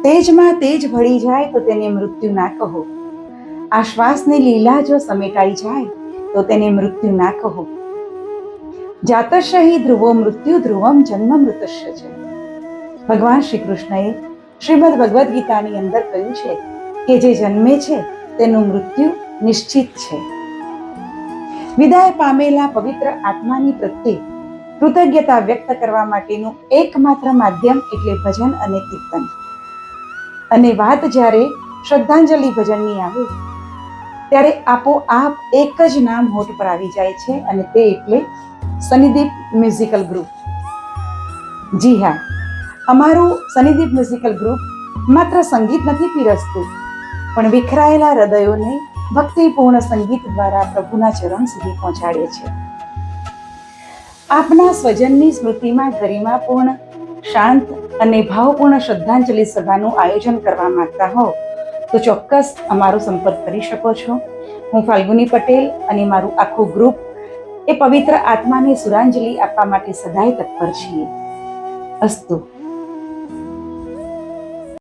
તેજમાં તેજ ભળી જાય તો તેને મૃત્યુ ના કહો. આ શ્વાસની લીલા જો સમેટાઈ જાય તો તેને મૃત્યુ ના કહો. જાતસ્ય હિ ધ્રુવો મૃત્યુ ધ્રુવમ જન્મ મૃતસ્ય છે. ભગવાન શ્રી કૃષ્ણએ શ્રીમદ ભગવદ્ ગીતાની અંદર કહ્યું છે કે જે જન્મે છે તેનું મૃત્યુ નિશ્ચિત છે. વિદાય પામેલા પવિત્ર આત્માની પ્રત્યે કૃતજ્ઞતા વ્યક્ત કરવા માટેનું એકમાત્ર માધ્યમ એટલે ભજન અને કીર્તન. અને વાત જ્યારે શ્રદ્ધાંજલિ ભજનની આવે ત્યારે આપોઆપ એક જ નામ હોઠ પર આવી જાય છે અને તે એટલે સનીદીપ મ્યુઝિકલ ગ્રુપ. જી હા, અમારું સનીદીપ મ્યુઝિકલ ગ્રુપ માત્ર સંગીત નથી પીરસતું, પણ વિખરાયેલા હૃદયોને ભક્તિપૂર્ણ સંગીત દ્વારા પ્રભુના ચરણ સુધી પહોંચાડે છે. આપના સ્વજનની સ્મૃતિમાં ગરિમાપૂર્ણ, શાંત અને ભાવપૂર્ણ શ્રદ્ધાંજલિ સભાનું આયોજન કરવા માંગતા હો તો ચોક્કસ અમારો સંપર્ક કરી શકો છો. હું ફાલ્ગુની પટેલ અને મારું આખું ગ્રુપ એ પવિત્ર આત્માને સુરાંજલિ આપવા માટે સદાય તત્પર છીએ. અસ્તુ.